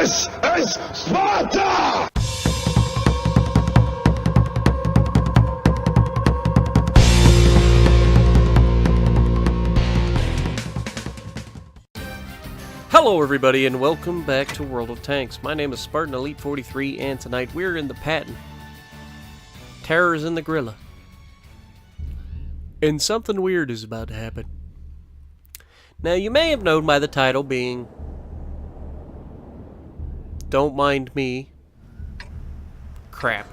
This is Sparta! Hello everybody and welcome back to World of Tanks. My name is Spartan Elite 43 and tonight we're in the Patton. Terror's in the Grilla. And something weird is about to happen. Now you may have known by the title being Don't Mind Me. Crap.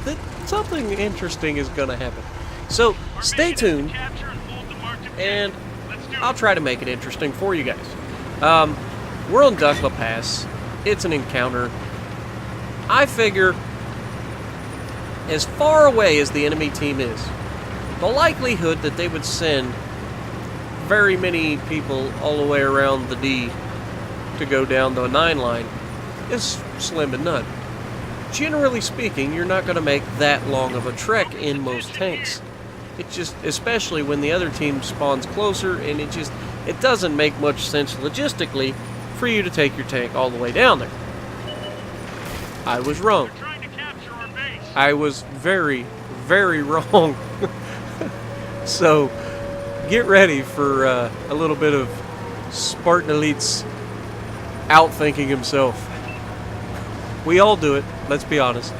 That something interesting is gonna happen. So stay tuned and I'll try to make it interesting for you guys. We're on Dukla Pass. It's an encounter. I figure, as far away as the enemy team is, the likelihood that they would send very many people all the way around the D to go down the 9 line is slim to none. Generally speaking, you're not going to make that long of a trek in most tanks. It just, especially when the other team spawns closer, and it doesn't make much sense logistically for you to take your tank all the way down there. I was wrong. I was very, very wrong. So, get ready for a little bit of Spartan Elite's outthinking himself. We all do it, let's be honest.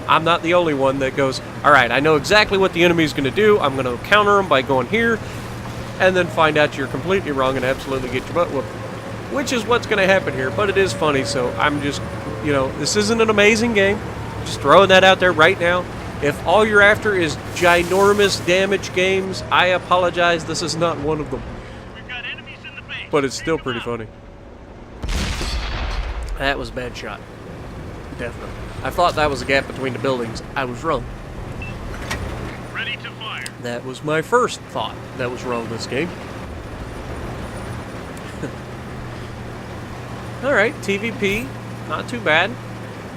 I'm not the only one that goes, alright, I know exactly what the enemy's going to do, I'm going to counter them by going here, and then find out you're completely wrong and absolutely get your butt whooped. Which is what's going to happen here, but it is funny, so I'm just, this isn't an amazing game. Just throwing that out there right now. If all you're after is ginormous damage games, I apologize, this is not one of them. We've got enemies in the base. But it's still pretty funny. That was a bad shot. Definitely. I thought that was a gap between the buildings. I was wrong. Ready to fire. That was my first thought that was wrong this game. Alright, TVP. Not too bad.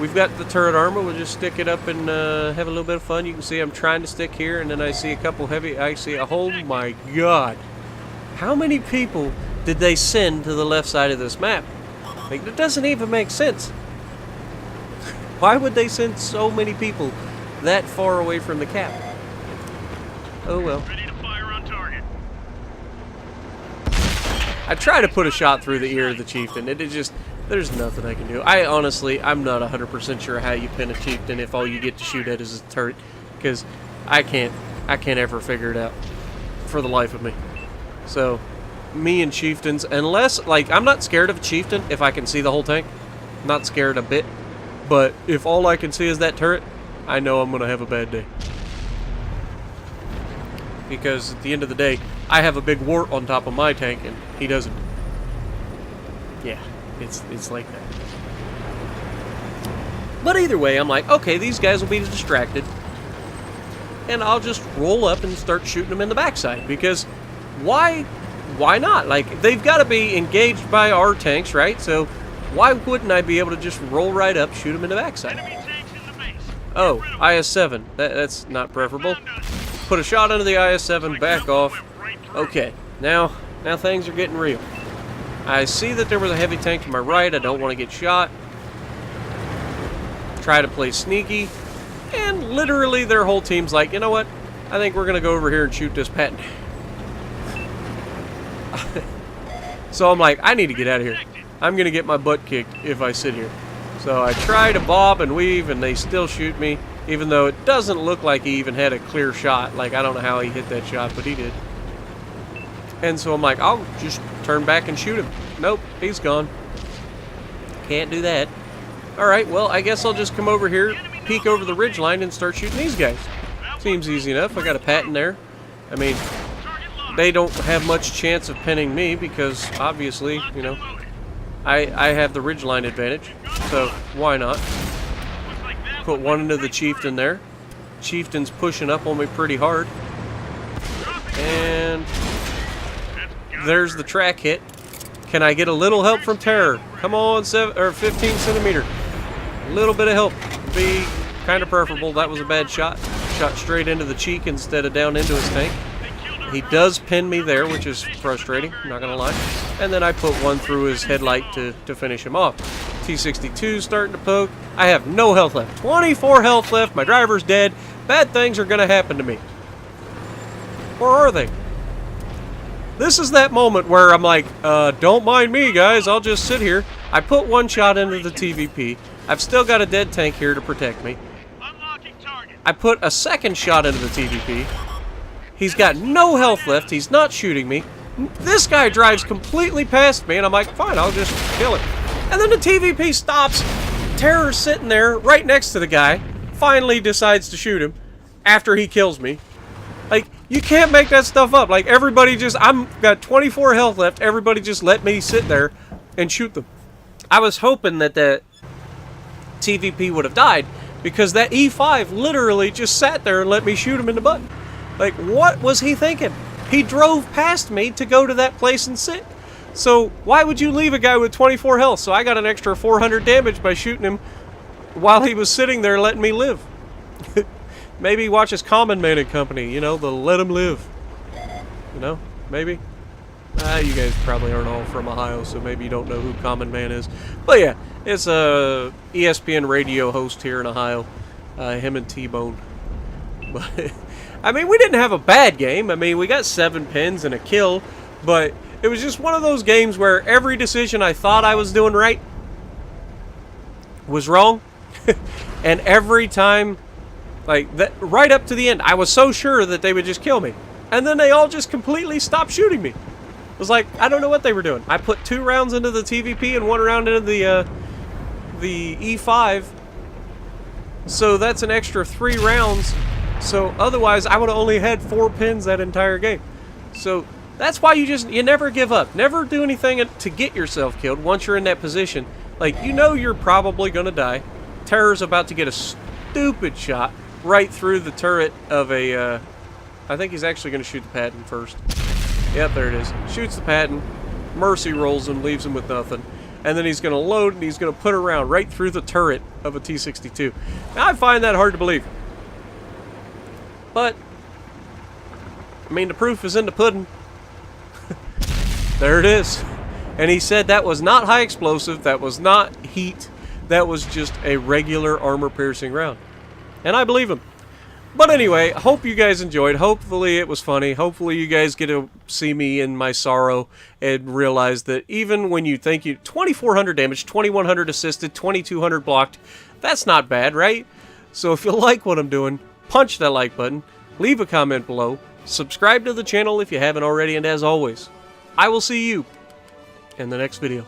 We've got the turret armor. We'll just stick it up and have a little bit of fun. You can see I'm trying to stick here, and then I see a couple heavy... I see a... Oh my god. How many people did they send to the left side of this map? Like, it doesn't even make sense. Why would they send so many people that far away from the cap? Oh well. Ready to fire on target. I try to put a shot through the ear of the chieftain. It just, there's nothing I can do. I'm not 100% sure how you pin a chieftain if all you get to shoot at is a turret, because I can't ever figure it out for the life of me. So, me and chieftains, unless, like, I'm not scared of a chieftain if I can see the whole tank. Not scared a bit. But if all I can see is that turret, I know I'm going to have a bad day. Because at the end of the day, I have a big wart on top of my tank, and he doesn't. Yeah, it's like that. But either way, I'm like, okay, these guys will be distracted. And I'll just roll up and start shooting them in the backside. Because why not? Like, they've got to be engaged by our tanks, right? So why wouldn't I be able to just roll right up, shoot them in the backside? Enemy tanks in the base. Oh, IS-7. That's not preferable. Put a shot into the IS-7, back off. Okay, now things are getting real. I see that there was a heavy tank to my right. I don't want to get shot. Try to play sneaky. And literally their whole team's like, you know what? I think we're going to go over here and shoot this Patton. So I'm like, I need to get out of here. I'm going to get my butt kicked if I sit here. So I try to bob and weave, and they still shoot me, even though it doesn't look like he even had a clear shot. Like, I don't know how he hit that shot, but he did. And so I'm like, I'll just turn back and shoot him. Nope, he's gone. Can't do that. Alright, well, I guess I'll just come over here, peek over the ridgeline, and start shooting these guys. Seems easy enough. I got a Patton there. I mean, they don't have much chance of pinning me because, obviously, I have the ridgeline advantage, so why not? Put one into the chieftain there. Chieftain's pushing up on me pretty hard. And there's the track hit. Can I get a little help from Terror? Come on, 15 centimeter. A little bit of help would be kind of preferable. That was a bad shot. Shot straight into the cheek instead of down into his tank. He does pin me there, which is frustrating, I'm not going to lie. And then I put one through his headlight to finish him off. T-62's starting to poke. I have no health left. 24 health left. My driver's dead. Bad things are going to happen to me. Or are they? This is that moment where I'm like, don't mind me, guys. I'll just sit here. I put one shot into the TVP. I've still got a dead tank here to protect me. Unlocking target. I put a second shot into the TVP. He's got no health left. He's not shooting me. This guy drives completely past me, and I'm like, fine, I'll just kill it. And then the TVP stops. Terror's sitting there right next to the guy. Finally decides to shoot him after he kills me. Like, you can't make that stuff up. Like, everybody just... I've got 24 health left. Everybody just let me sit there and shoot them. I was hoping that the TVP would have died, because that E5 literally just sat there and let me shoot him in the butt. Like, what was he thinking? He drove past me to go to that place and sit. So, why would you leave a guy with 24 health? So I got an extra 400 damage by shooting him while he was sitting there letting me live. Maybe he watches Common Man and Company, you know, the Let Him Live. You know, maybe. You guys probably aren't all from Ohio, so maybe you don't know who Common Man is. But yeah, it's a ESPN radio host here in Ohio. Him and T-Bone. But, I mean, we didn't have a bad game. I mean, we got 7 pins and a kill, but it was just one of those games where every decision I thought I was doing right was wrong. And every time, like, that, right up to the end, I was so sure that they would just kill me. And then they all just completely stopped shooting me. It was like, I don't know what they were doing. I put 2 rounds into the TVP and 1 round into the E5. So that's an extra 3 rounds. So otherwise, I would have only had 4 pins that entire game. So that's why you never give up. Never do anything to get yourself killed once you're in that position. Like, you know you're probably going to die. Terror's about to get a stupid shot right through the turret of a... I think he's actually going to shoot the Patton first. Yep, there it is. Shoots the Patton. Mercy rolls him, leaves him with nothing. And then he's going to load and he's going to put a round right through the turret of a T-62. Now, I find that hard to believe. But, I mean, the proof is in the pudding. There it is. And he said that was not high explosive, that was not heat, that was just a regular armor-piercing round. And I believe him. But anyway, hope you guys enjoyed. Hopefully it was funny. Hopefully you guys get to see me in my sorrow and realize that even when you think you... 2,400 damage, 2,100 assisted, 2,200 blocked, that's not bad, right? So if you like what I'm doing, punch that like button, leave a comment below, subscribe to the channel if you haven't already, and as always, I will see you in the next video.